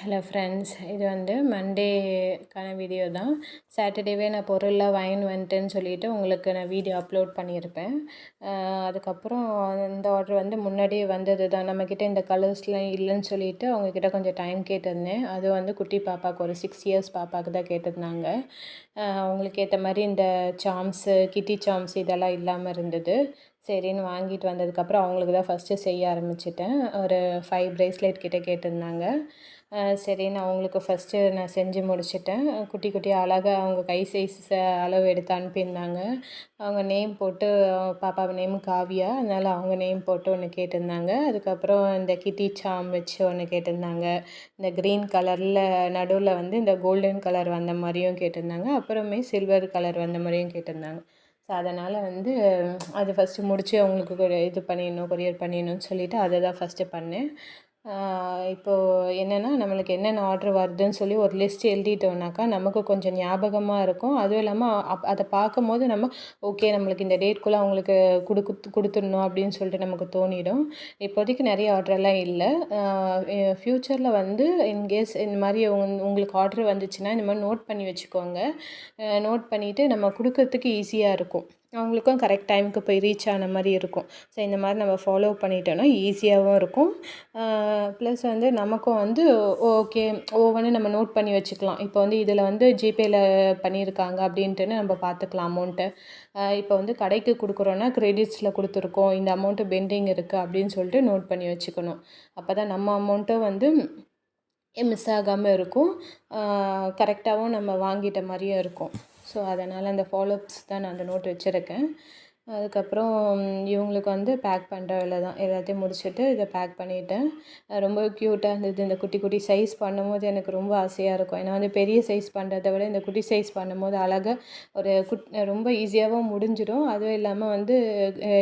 Hello friends, இது வந்து மண்டேக்கான video தான். சாட்டர்டேவே நான் பொருள்லாம் வாங்கின்னு வந்துட்டேன்னு சொல்லிவிட்டு உங்களுக்கு நான் வீடியோ அப்லோட் பண்ணியிருப்பேன். அதுக்கப்புறம் இந்த ஆர்டர் வந்து முன்னாடியே வந்தது தான். நம்மக்கிட்ட இந்த கலர்ஸ்லாம் இல்லைன்னு சொல்லிவிட்டு அவங்கக்கிட்ட கொஞ்சம் டைம் கேட்டிருந்தேன். அது வந்து குட்டி பாப்பாவுக்கு ஒரு 6 இயர்ஸ் பாப்பாவுக்கு தான் கேட்டிருந்தாங்க. அவங்களுக்கு ஏற்ற மாதிரி இந்த சாம்ஸு, கிட்டி சாம்ஸ் இதெல்லாம் இல்லாமல் இருந்தது. சரின்னு வாங்கிட்டு வந்ததுக்கப்புறம் அவங்களுக்கு தான் ஃபஸ்ட்டு செய்ய ஆரம்பிச்சிட்டேன். ஒரு 5 ப்ரேஸ்லெட் கிட்டே கேட்டிருந்தாங்க. சரின்னு அவங்களுக்கு ஃபஸ்ட்டு நான் செஞ்சு முடிச்சிட்டேன். குட்டி குட்டியாக அழகாக அவங்க கை சைஸ் அளவு எடுத்து அனுப்பியிருந்தாங்க. அவங்க நேம் போட்டு, பாப்பா நேம் காவியா, அதனால் அவங்க நேம் போட்டு ஒன்று கேட்டிருந்தாங்க. அதுக்கப்புறம் இந்த கிட்டி சாம் வச்சு ஒன்று கேட்டிருந்தாங்க. இந்த க்ரீன் கலரில் நடுவில் வந்து இந்த கோல்டன் கலர் வந்த மாதிரியும் கேட்டிருந்தாங்க. அப்புறமே சில்வர் கலர் வந்த மாதிரியும் கேட்டிருந்தாங்க. ஸோ அதனால் வந்து அது ஃபஸ்ட்டு முடித்து அவங்களுக்கு இது பண்ணிடணும், கொரியர் பண்ணிடணும்னு சொல்லிவிட்டு அதை தான் ஃபஸ்ட்டு பண்ணேன். இப்போது என்னென்னா, நம்மளுக்கு என்னென்ன ஆர்ட்ரு வருதுன்னு சொல்லி ஒரு லிஸ்ட் எழுதிட்டோம்னாக்கா நமக்கு கொஞ்சம் ஞாபகமாக இருக்கும். அதுவும் இல்லாமல் அதை பார்க்கும்போது நம்ம ஓகே, நம்மளுக்கு இந்த டேட்குள்ளே அவங்களுக்கு கொடுத்துடணும் அப்படின்னு சொல்லிட்டு நமக்கு தோணிடும். இப்போதைக்கு நிறைய ஆர்டரெல்லாம் இல்லை. ஃப்யூச்சரில் வந்து இன்கேஸ் இந்த மாதிரி உங்களுக்கு ஆர்டர் வந்துச்சுன்னா இந்த மாதிரி நோட் பண்ணி வச்சுக்கோங்க. நோட் பண்ணிவிட்டு நம்ம கொடுக்கறதுக்கு ஈஸியாக இருக்கும். அவங்களுக்கும் கரெக்ட் டைமுக்கு போய் ரீச் ஆன மாதிரி இருக்கும். ஸோ இந்த மாதிரி நம்ம ஃபாலோ பண்ணிட்டோன்னா ஈஸியாகவும் இருக்கும். ப்ளஸ் வந்து நமக்கும் வந்து ஓகே, ஒவ்வொன்றும் நம்ம நோட் பண்ணி வச்சுக்கலாம். இப்போ வந்து இதில் வந்து ஜிபேயில் பண்ணியிருக்காங்க அப்படின்ட்டுன்னு நம்ம பார்த்துக்கலாம் அமௌண்ட்டை. இப்போ வந்து கடைக்கு கொடுக்குறோன்னா கிரெடிட்ஸில் கொடுத்துருக்கோம், இந்த அமௌண்ட்டு பெண்டிங் இருக்குது அப்படின்னு சொல்லிட்டு நோட் பண்ணி வச்சுக்கணும். அப்போ தான் நம்ம அமௌண்ட்டும் வந்து மிஸ் ஆகாமல் இருக்கும், கரெக்டாகவும் நம்ம வாங்கிட்ட மாதிரியும் இருக்கும். ஸோ அதனால் அந்த ஃபாலோஅப்ஸ் தான் நான் அந்த நோட் வச்சுருக்கேன். அதுக்கப்புறம் இவங்களுக்கு வந்து பேக் பண்ணுற வேலை தான். எல்லாத்தையும் முடிச்சுட்டு இதை பேக் பண்ணிவிட்டேன். ரொம்ப க்யூட்டாக இருந்தது. இந்த குட்டி குட்டி சைஸ் பண்ணும்போது எனக்கு ரொம்ப ஆசையாக இருக்கும். ஏன்னா வந்து பெரிய சைஸ் பண்ணுறத விட இந்த குட்டி சைஸ் பண்ணும்போது அழகாக ஒரு ரொம்ப ஈஸியாகவும் முடிஞ்சிடும். அதுவும் இல்லாமல் வந்து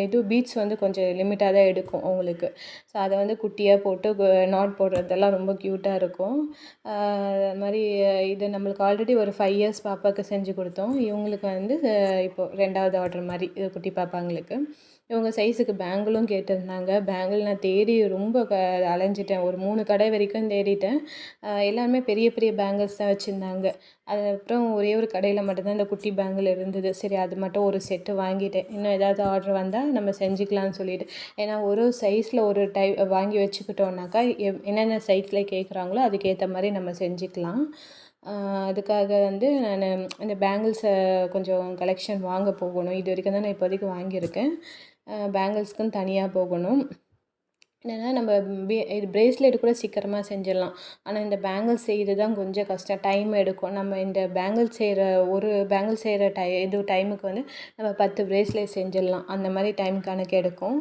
இது பீட்ஸ் வந்து கொஞ்சம் லிமிட்டாக தான் எடுக்கும் அவங்களுக்கு. ஸோ அதை வந்து குட்டியாக போட்டு நாட் போடுறதெல்லாம் ரொம்ப க்யூட்டாக இருக்கும். அது மாதிரி இது நம்மளுக்கு ஆல்ரெடி ஒரு 5 இயர்ஸ் பாப்பாவுக்கு செஞ்சு கொடுத்தோம். இவங்களுக்கு வந்து இப்போது 2வது ஆர்டர் மாதிரி இது குட்டி பாப்பாங்களுக்கு. இவங்க சைஸுக்கு பேங்கிளும் கேட்டிருந்தாங்க. பேங்கிள் நான் தேடி ரொம்ப அலைஞ்சிட்டேன். ஒரு 3 கடை வரைக்கும் தேடிட்டேன். எல்லாருமே பெரிய பெரிய பேங்கிள்ஸ் தான் வச்சுருந்தாங்க. அதுக்கப்புறம் ஒரே ஒரு கடையில் மட்டும்தான் இந்த குட்டி பேங்கிள் இருந்தது. சரி, அது மட்டும் ஒரு செட்டு வாங்கிட்டேன். இன்னும் ஏதாவது ஆர்டர் வந்தால் நம்ம செஞ்சுக்கலாம்னு சொல்லிட்டு. ஏன்னா ஒரு சைஸில் ஒரு வாங்கி வச்சுக்கிட்டோன்னாக்கா என்னென்ன சைஸில் கேட்குறாங்களோ அதுக்கேற்ற மாதிரி நம்ம செஞ்சுக்கலாம். அதுக்காக வந்து நான் இந்த பேங்கிள்ஸை கொஞ்சம் கலெக்ஷன் வாங்க போகணும். இது வரைக்கும் தான் நான் இப்போதைக்கு வாங்கியிருக்கேன். பேங்கிள்ஸ்க்குன்னு தனியாக போகணும். என்னென்னா நம்ம இது ப்ரேஸ்லெட் கூட சீக்கிரமாக செஞ்சிடலாம். ஆனால் இந்த பேங்கிள்ஸ் செய்கிறது தான் கொஞ்சம் கஷ்டம், டைம் எடுக்கும். நம்ம இந்த ஒரு பேங்கிள் செய்கிற டைமுக்கு வந்து நம்ம 10 ப்ரேஸ்லெட் செஞ்சிடலாம். அந்த மாதிரி டைம் கணக்கு எடுக்கும்.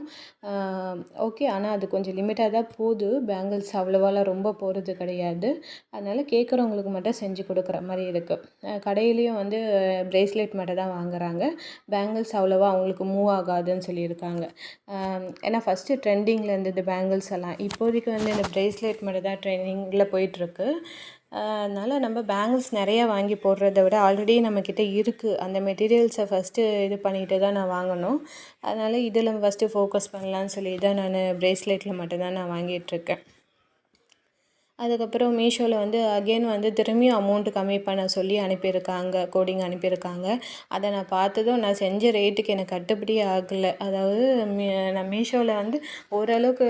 ஓகே, ஆனால் அது கொஞ்சம் லிமிட்டாக தான் போகுது. பேங்கிள்ஸ் அவ்வளோவாலாம் ரொம்ப போகிறது கிடையாது. அதனால் கேட்குறவங்களுக்கு மட்டும் செஞ்சு கொடுக்குற மாதிரி இருக்குது. கடையிலையும் வந்து ப்ரேஸ்லெட் மட்டும் தான் வாங்குகிறாங்க. பேங்கிள்ஸ் அவ்வளோவா அவங்களுக்கு மூவ் ஆகாதுன்னு சொல்லியிருக்காங்க. ஏன்னா ஃபஸ்ட்டு ட்ரெண்டிங்கில் இருந்தது பேங்கிள்ஸ் எல்லாம். இப்போதைக்கு வந்து இந்த ப்ரேஸ்லெட் மட்டும் தான் ட்ரெண்டிங்கில் போயிட்டுருக்கு. அதனால் நம்ம பேங்கிள்ஸ் நிறையா வாங்கி போடுறத விட ஆல்ரெடி நம்மக்கிட்ட இருக்குது. அந்த மெட்டீரியல்ஸை ஃபஸ்ட்டு இது பண்ணிட்டு தான் நான் வாங்கணும். அதனால் இதில் ஃபஸ்ட்டு ஃபோக்கஸ் பண்ணலான்னு சொல்லி தான் நான் ப்ரேஸ்லெட்டில் மட்டும்தான் நான் வாங்கிட்டுருக்கேன். அதுக்கப்புறம் மீஷோவில் வந்து அகெயின் வந்து திரும்பியும் அமௌண்ட்டு கம்மி பண்ண சொல்லி அனுப்பியிருக்காங்க, கோடிங் அனுப்பியிருக்காங்க. அதை நான் பார்த்ததும் நான் செஞ்ச ரேட்டுக்கு எனக்கு கட்டுப்படி ஆகலை. அதாவது நான் மீஷோவில் வந்து ஓரளவுக்கு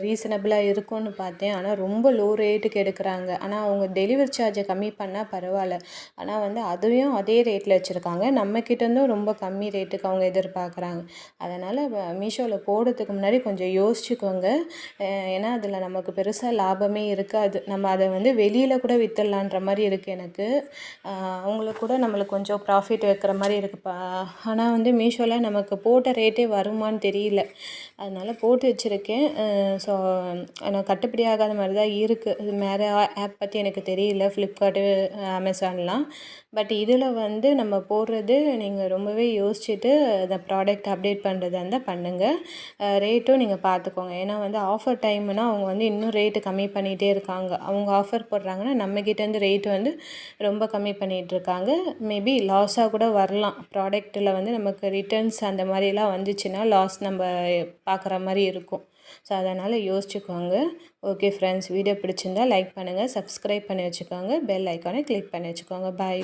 ரீசனபிளாக இருக்கும்னு பார்த்தேன். ஆனால் ரொம்ப லோ ரேட்டுக்கு எடுக்கிறாங்க. ஆனால் அவங்க டெலிவரி சார்ஜை கம்மி பண்ணால் பரவாயில்ல. ஆனால் வந்து அதையும் அதே ரேட்டில் வச்சுருக்காங்க. நம்மக்கிட்டேருந்தும் ரொம்ப கம்மி ரேட்டுக்கு அவங்க எதிர்பார்க்குறாங்க. அதனால் மீஷோவில் போடுறதுக்கு முன்னாடி கொஞ்சம் யோசிச்சுக்கோங்க. ஏன்னா அதில் நமக்கு பெருசாக லாபமே இருக்காது. நம்ம அதை வந்து வெளியில் கூட விற்றுடலான்ற மாதிரி இருக்குது எனக்கு. அவங்களுக்கு கூட நம்மளுக்கு கொஞ்சம் ப்ராஃபிட் வைக்கிற மாதிரி இருக்குப்பா. ஆனால் வந்து மீஷோவில் நமக்கு போட்ட ரேட்டே வருமானு தெரியல. அதனால் போட்டு வச்சுருக்கேன். ஸோ ஆனால் கட்டுப்படி ஆகாத மாதிரி தான் இருக்குது. இது வேறு ஆப் பற்றி எனக்கு தெரியல, ஃப்ளிப்கார்ட்டு, அமேசான்லாம். பட் இதில் வந்து நம்ம போடுறது நீங்கள் ரொம்பவே யோசிச்சுட்டு அந்த ப்ராடக்ட் அப்டேட் பண்ணுறதா இருந்தால் பண்ணுங்கள். ரேட்டும் நீங்கள் பார்த்துக்கோங்க. ஏன்னா வந்து ஆஃபர் டைம்னால் அவங்க வந்து இன்னும் ரேட்டு கம்மி பண்ணிகிட்டே இருக்காங்க. அவங்க ஆஃபர் போடுறாங்கன்னா நம்மக்கிட்டேருந்து ரேட்டு வந்து ரொம்ப கம்மி பண்ணிகிட்ருக்காங்க. மேபி லாஸாக கூட வரலாம். ப்ராடக்ட்டில் வந்து நமக்கு ரிட்டர்ன்ஸ் அந்த மாதிரிலாம் வந்துச்சுன்னா லாஸ் நம்ம பார்க்குற மாதிரி இருக்கும். ஸோ அதனால் யோசிச்சுக்கோங்க. ஓகே ஃப்ரெண்ட்ஸ், வீடியோ பிடிச்சிருந்தால் லைக் பண்ணுங்கள், சப்ஸ்கிரைப் பண்ணி வச்சுக்கோங்க, பெல் ஐக்கானை கிளிக் பண்ணி வச்சுக்கோங்க. பாய்.